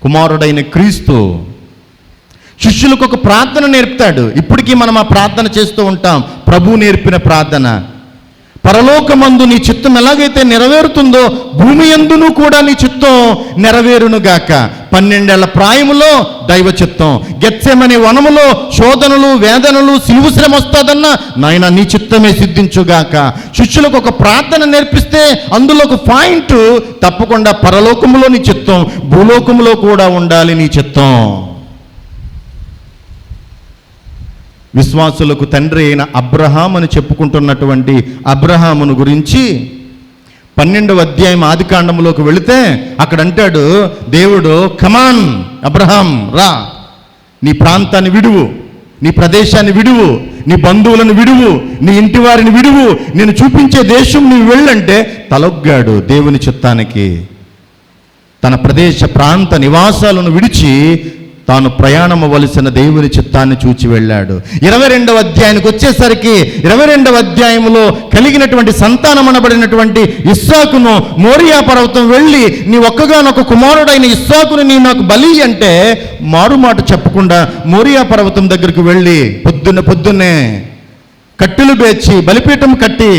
కుమారుడైన క్రీస్తు శిష్యులకు ఒక ప్రార్థన నేర్పుతాడు. ఇప్పటికీ మనం ఆ ప్రార్థన చేస్తూ ఉంటాం. ప్రభువు నేర్పిన ప్రార్థన, పరలోకమందు నీ చిత్తం ఎలాగైతే నెరవేరుతుందో భూమి యందును కూడా నీ చిత్తం నెరవేరునుగాక. 12 ఏళ్ల ప్రాయములో దైవ చిత్తం, గెత్సేమనే వనములో శోధనలు, వేదనలు, సిలువ శ్రమ వస్తుందన్న నాయన నీ చిత్తమే సిద్ధించుగాక. శిష్యులకు ఒక ప్రార్థన నేర్పిస్తే అందులో ఒక పాయింట్ తప్పకుండా పరలోకములో నీ చిత్తం, భూలోకములో కూడా ఉండాలి నీ చిత్తం. విశ్వాసులకు తండ్రి అయిన అబ్రహాం అని చెప్పుకుంటున్నటువంటి అబ్రహామును గురించి 12వ అధ్యాయం ఆదికాండంలోకి వెళితే అక్కడ అంటాడు దేవుడు, కమాన్ అబ్రహాం రా, నీ ప్రాంతాన్ని విడువు, నీ ప్రదేశాన్ని విడువు, నీ బంధువులను విడువు, నీ ఇంటి వారిని విడువు, నేను చూపించే దేశం నీవు వెళ్ళంటే తలొగ్గాడు దేవుని చిత్తానికి. తన ప్రదేశ ప్రాంత నివాసాలను విడిచి తాను ప్రయాణమవలసిన దేవుని చిత్తాన్ని చూచి వెళ్ళాడు. 22వ అధ్యాయానికి వచ్చేసరికి 22వ అధ్యాయంలో కలిగినటువంటి సంతానమనబడినటువంటి ఇస్సాకును మోరియా పర్వతం వెళ్ళి, నీ ఒక్కగానొక కుమారుడైన ఇస్సాకును నీ నాకు బలి అంటే మారుమాట చెప్పకుండా మోరియా పర్వతం దగ్గరికి వెళ్ళి పొద్దున్నే కట్టెలు పేర్చి బలిపీఠం కట్టి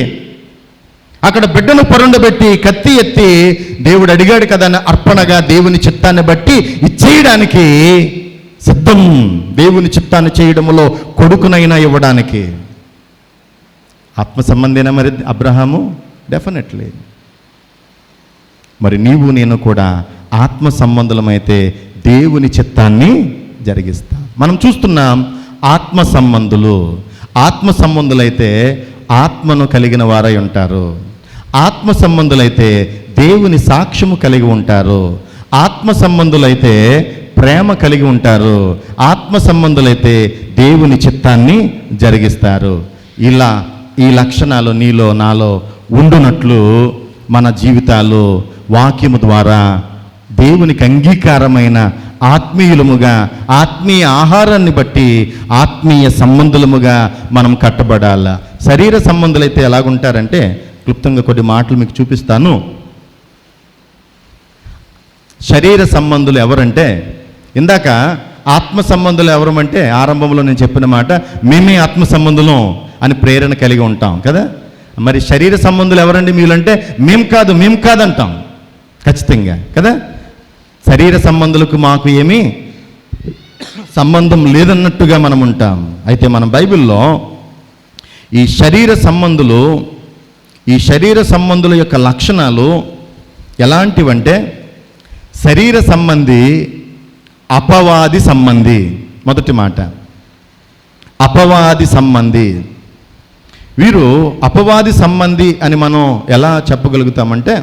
అక్కడ బిడ్డను పరుండబెట్టి కత్తి ఎత్తి దేవుడు అడిగాడు కదా అని అర్పణగా దేవుని చిత్తాన్ని బట్టి ఇచ్చేయడానికి సిద్ధం. దేవుని చిత్తాన్ని చేయడంలో కొడుకునైనా ఇవ్వడానికి. ఆత్మ సంబంధేనా మరి అబ్రహాము? డెఫినెట్లీ. మరి నీవు నేను కూడా ఆత్మ సంబంధులమైతే దేవుని చిత్తాన్ని జరిగిస్తాం. మనం చూస్తున్నాం ఆత్మ సంబంధులైతే ఆత్మను కలిగిన వారై ఉంటారు. ఆత్మ సంబంధులైతే దేవుని సాక్ష్యము కలిగి ఉంటారు. ఆత్మ సంబంధులైతే ప్రేమ కలిగి ఉంటారు. ఆత్మ సంబంధులైతే దేవుని చిత్తాన్ని జరిగిస్తారు. ఇలా ఈ లక్షణాలు నీలో నాలో ఉండునట్లు మన జీవితాలు వాక్యము ద్వారా దేవునికి అంగీకారమైన ఆత్మీయులముగా, ఆత్మీయ ఆహారాన్ని బట్టి ఆత్మీయ సంబంధులముగా మనం కట్టబడాల. శరీర సంబంధులైతే ఎలాగుంటారంటే క్లుప్తంగా కొన్ని మాటలు మీకు చూపిస్తాను. శరీర సంబంధులు ఎవరంటే, ఇందాక ఆత్మ సంబంధులు ఎవరమంటే ఆరంభంలో నేను చెప్పిన మాట, మేమే ఆత్మ సంబంధులం అని ప్రేరణ కలిగి ఉంటాం కదా. మరి శరీర సంబంధులు ఎవరండి మీలంటే, మేం కాదంటాం ఖచ్చితంగా కదా. శరీర సంబంధులకు మాకు ఏమీ సంబంధం లేదన్నట్టుగా మనం ఉంటాం. అయితే మన బైబిల్లో ఈ శరీర సంబంధుల యొక్క లక్షణాలు ఎలాంటివంటే, శరీర సంబంధి, అపవాది సంబంధి. మొదటి మాట అపవాది సంబంధి. వీరు అపవాది సంబంధి అని మనం ఎలా చెప్పగలుగుతామంటే,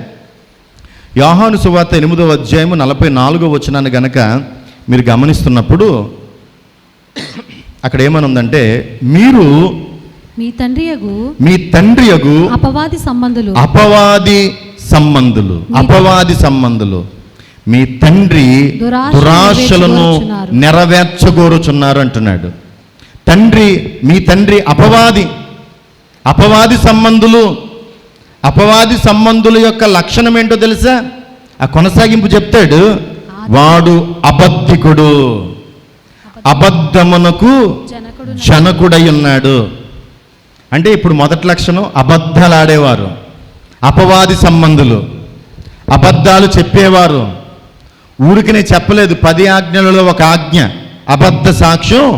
యోహాను సువార్త 8వ అధ్యాయము 44వ వచనాన్ని గనక మీరు గమనిస్తున్నప్పుడు అక్కడ ఏమనుందంటే, మీరు మీ తండ్రి యగు అపవాది సంబంధులు మీ తండ్రి దురాశలను నెరవేర్చగోరుచున్నారు అంటున్నాడు. మీ తండ్రి అపవాది సంబంధులు. అపవాది సంబంధుల యొక్క లక్షణం ఏంటో తెలుసా? ఆ కొనసాగింపు చెప్తాడు, వాడు అబద్ధికుడు, అబద్ధమునకు జనకుడై ఉన్నాడు. అంటే ఇప్పుడు మొదటి లక్షణం అబద్ధాలు ఆడేవారు, అపవాది సంబంధులు, అబద్ధాలు చెప్పేవారు. ఊరికి నేను చెప్పలేదు, 10 ఆజ్ఞలలో ఒక ఆజ్ఞ, అబద్ధ సాక్ష్యం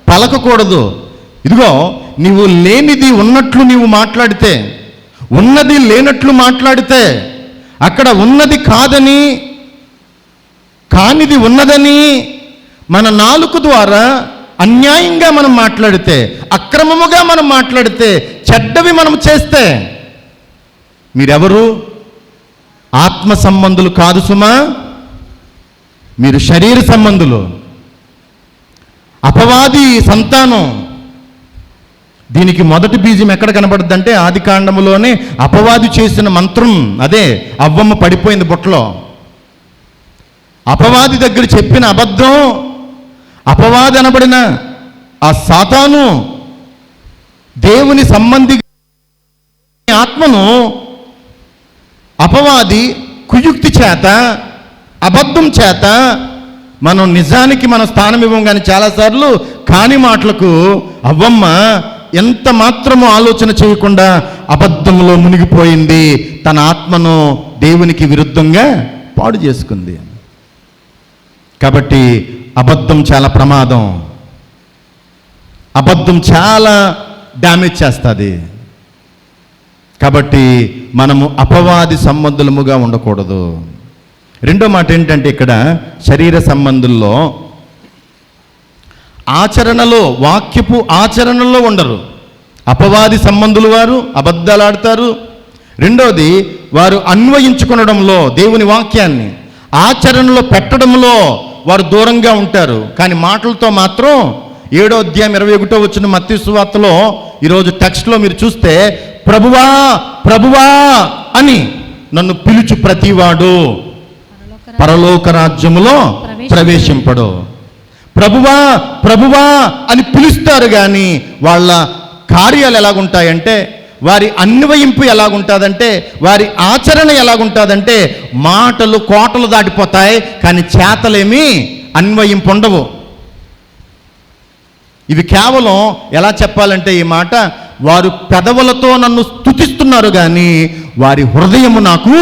పలకకూడదు. ఇదిగో, నీవు లేనిది ఉన్నట్లు నీవు మాట్లాడితే, ఉన్నది లేనట్లు మాట్లాడితే, అక్కడ ఉన్నది కాదని కానిది ఉన్నదని మన నాలుక ద్వారా అన్యాయంగా మనం మాట్లాడితే, అక్రమముగా మనం మాట్లాడితే, చెడ్డవి మనం చేస్తే, మీరెవరు? ఆత్మ సంబంధులు కాదు సుమా, మీరు శరీర సంబంధులు, అపవాది సంతానం. దీనికి మొదటి బీజం ఎక్కడ కనబడుద్దంటే ఆది కాండములోనే అపవాది చేసిన మంత్రం. అదే అవ్వమ్మ పడిపోయింది బుట్టలో. అపవాది దగ్గర చెప్పిన అబద్ధం, అపవాది అనబడిన ఆ సాతాను దేవుని సంబంధి ఆత్మను అపవాది కుయుక్తి చేత, అబద్ధం చేత మనం నిజానికి మనం స్థానం ఇవ్వం. కానీ చాలాసార్లు కాని మాటలకు అవ్వమ్మ ఎంత మాత్రము ఆలోచన చేయకుండా అబద్ధంలో మునిగిపోయింది. తన ఆత్మను దేవునికి విరుద్ధంగా పాడు చేసుకుంది. కాబట్టి అబద్ధం చాలా ప్రమాదం. అబద్ధం చాలా డ్యామేజ్ చేస్తుంది. కాబట్టి మనము అపవాది సంబంధులముగా ఉండకూడదు. రెండో మాట ఏంటంటే, ఇక్కడ శరీర సంబంధుల్లో ఆచరణలో, వాక్యపు ఆచరణలో ఉండరు. అపవాది సంబంధులు వారు అబద్ధాలు ఆడతారు. రెండోది వారు అన్వయించుకొనడంలో దేవుని వాక్యాన్ని ఆచరణలో పెట్టడంలో వారు దూరంగా ఉంటారు. కానీ మాటలతో మాత్రం 7వ అధ్యాయం 21వ వచనం మత్తయి సువార్తలో ఈరోజు టెక్స్ట్లో మీరు చూస్తే ప్రభువా ప్రభువా అని నన్ను పిలుచు ప్రతివాడు పరలోక రాజ్యములో ప్రవేశింపడు. ప్రభువా ప్రభువా అని పిలుస్తారు, కానీ వాళ్ళ కార్యాలు ఎలాగుంటాయంటే, వారి అన్వయింపు ఎలాగుంటుందంటే, వారి ఆచరణ ఎలాగుంటుందంటే, మాటలు కోటలు దాటిపోతాయి కానీ చేతలేమి అన్వయింపు ఉండవు. ఇవి కేవలం ఎలా చెప్పాలంటే, ఈ మాట వారు పెదవులతో నన్ను స్తుతిస్తున్నారు కానీ వారి హృదయము నాకు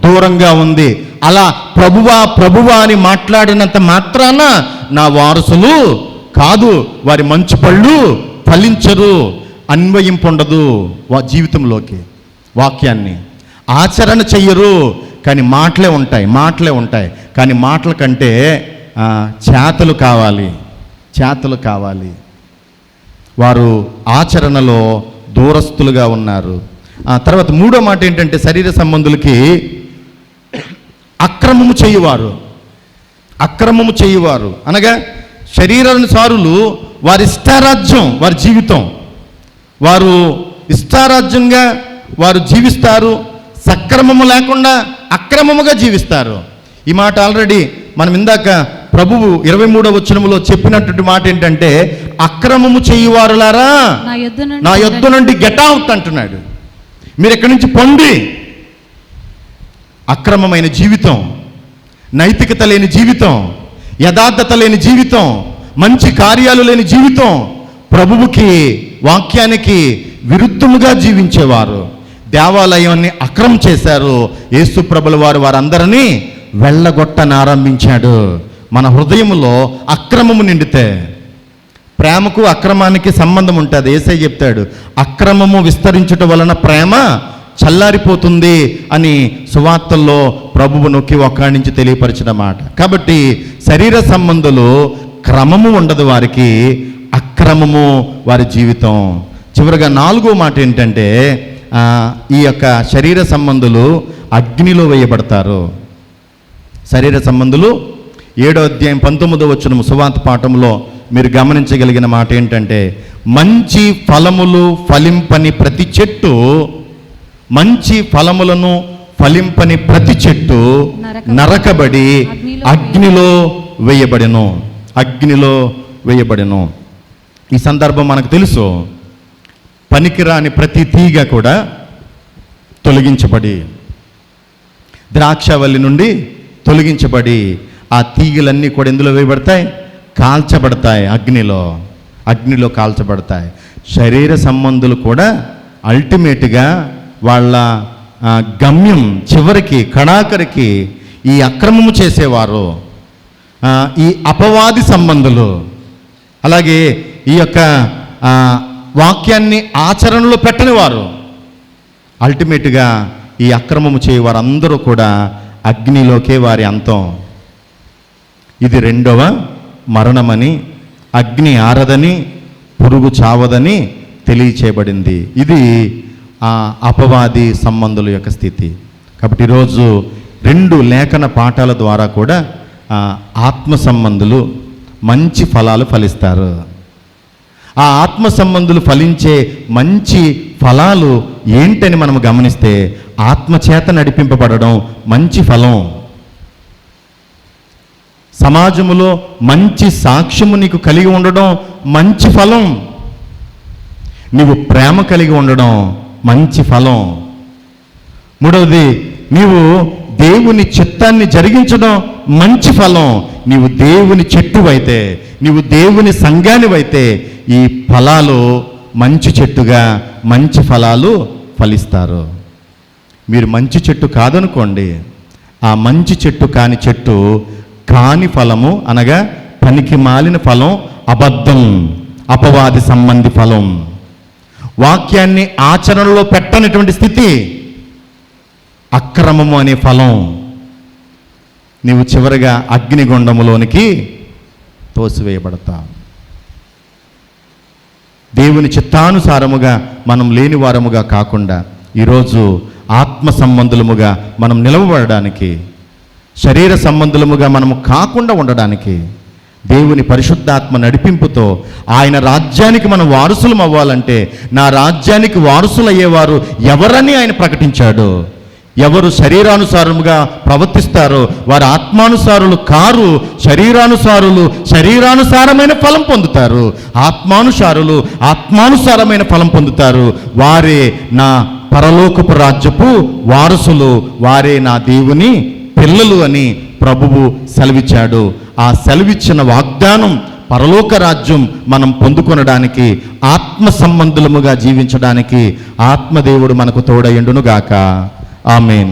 దూరంగా ఉంది. అలా ప్రభువా ప్రభువా అని మాట్లాడినంత మాత్రాన నా వారసులు కాదు, వారి మంచి పళ్ళు ఫలించరు, అన్వయింపు ఉండదు జీవితంలోకి. వాక్యాన్ని ఆచరణ చెయ్యరు కానీ మాటలే ఉంటాయి. కానీ మాటల కంటే చేతలు కావాలి. వారు ఆచరణలో దూరస్తులుగా ఉన్నారు. తర్వాత 3వ మాట ఏంటంటే, శరీర సంబంధులకి అక్రమము చేయువారు అనగా శరీరానుసారులు వారి ఇష్టారాజ్యం, వారి జీవితం, వారు ఇష్టారాజ్యంగా వారు జీవిస్తారు. సక్రమము లేకుండా అక్రమముగా జీవిస్తారు. ఈ మాట ఆల్రెడీ మనం ఇందాక ప్రభువు 23వ వచనములో చెప్పినటువంటి మాట ఏంటంటే, అక్రమము చేయువారులారా నా యొద్ద నుండి గెట్ అవుట్ అంటున్నాడు. మీరు ఎక్కడి నుంచి పొండి. అక్రమమైన జీవితం, నైతికత లేని జీవితం, యథార్థత లేని జీవితం, మంచి కార్యాలు లేని జీవితం, ప్రభువుకి వాక్యానికి విరుద్ధముగా జీవించేవారు దేవాలయాన్ని అక్రమం చేశారు. యేసు ప్రభుల వారందరినీ వెళ్ళగొట్టనారంభించాడు. మన హృదయములో అక్రమము నిండితే ప్రేమకు అక్రమానికి సంబంధం ఉంటుంది. యేసయ్య చెప్తాడు, అక్రమము విస్తరించుట వలన ప్రేమ చల్లారిపోతుంది అని సువార్తల్లో ప్రభువు నొక్కి ఒక్కడి నుంచి తెలియపరిచిన మాట. కాబట్టి శరీర సంబంధులు క్రమము ఉండదు, వారికి అక్రమము వారి జీవితం. చివరిగా 4వ మాట ఏంటంటే, ఈ యొక్క శరీర సంబంధులు అగ్నిలో వేయబడతారు. శరీర సంబంధులు 7వ అధ్యాయం 19వ వచనం సువార్త పాఠంలో మీరు గమనించగలిగిన మాట ఏంటంటే, మంచి ఫలములు ఫలింపని ప్రతి చెట్టు, మంచి ఫలములను ఫలింపని ప్రతి చెట్టు నరకబడి అగ్నిలో వేయబడెను. ఈ సందర్భం మనకు తెలుసు. పనికిరాని ప్రతి తీగ కూడా తొలగించబడి, ద్రాక్షవల్లి నుండి తొలగించబడి, ఆ తీగలన్నీ కూడా ఎందులో వేయబడతాయి? కాల్చబడతాయి, అగ్నిలో కాల్చబడతాయి. శరీర సంబంధులు కూడా అల్టిమేట్గా వాళ్ళ గమ్యం చివరికి కడాకరికి ఈ అక్రమము చేసేవారు, ఈ అపవాది సంబంధులు, అలాగే ఈ యొక్క వాక్యాన్ని ఆచరణలో పెట్టని వారు, అల్టిమేట్గా ఈ అక్రమము చేయవారు అందరూ కూడా అగ్నిలోకే వారి అంతం. ఇది 2వ మరణమని, అగ్ని ఆరదని, పురుగు చావదని తెలియచేయబడింది. ఇది అపవాది సంబంధుల యొక్క స్థితి. కాబట్టి ఈరోజు 2 లేఖన పాఠాల ద్వారా కూడా ఆత్మ సంబంధులు మంచి ఫలాలు ఫలిస్తారు. ఆ ఆత్మ సంబంధులు ఫలించే మంచి ఫలాలు ఏంటని మనం గమనిస్తే, ఆత్మచేత నడిపింపబడడం మంచి ఫలం. సమాజములో మంచి సాక్ష్యము నీకు కలిగి ఉండడం మంచి ఫలం. నీవు ప్రేమ కలిగి ఉండడం మంచి ఫలం. 3వది, నీవు దేవుని చిత్తాన్ని జరిగించడం మంచి ఫలం. నీవు దేవుని చెట్టువైతే, నీవు దేవుని సంఘానివైతే ఈ ఫలాలు మంచి చెట్టుగా మంచి ఫలాలు ఫలిస్తారు. మీరు మంచి చెట్టు కాదనుకోండి, ఆ మంచి చెట్టు కాని చెట్టు కాని ఫలము అనగా పనికి మాలిన ఫలం, అబద్ధం, అపవాది సంబంధి ఫలం, వాక్యాన్ని ఆచరణలో పెట్టనటువంటి స్థితి, అక్రమము అనే ఫలం. నీవు చివరిగా అగ్నిగుండములోనికి తోసివేయబడతావు. దేవుని చిత్తానుసారముగా మనం లేని వారముగా కాకుండా ఈరోజు ఆత్మ సంబంధులముగా మనం నిలవబడడానికి, శరీర సంబంధులముగా మనము కాకుండా ఉండడానికి, దేవుని పరిశుద్ధాత్మ నడిపింపుతో ఆయన రాజ్యానికి మనం వారసులం అవ్వాలంటే, నా రాజ్యానికి వారసులయ్యేవారు ఎవరని ఆయన ప్రకటించాడు. ఎవరు శరీరానుసారముగా ప్రవర్తిస్తారో వారు ఆత్మానుసారులు కారు. శరీరానుసారులు శరీరానుసారమైన ఫలం పొందుతారు, ఆత్మానుసారులు ఆత్మానుసారమైన ఫలం పొందుతారు. వారే నా పరలోకపు రాజ్యపు వారసులు, వారే నా దేవుని పిల్లలు అని ప్రభువు సెలవిచ్చాడు. ఆ సెలవిచ్చిన వాగ్దానం పరలోక రాజ్యం మనం పొందుకొనడానికి, ఆత్మ సంబంధులముగా జీవించడానికి ఆత్మదేవుడు మనకు తోడయుండును గాక. ఆమేన్.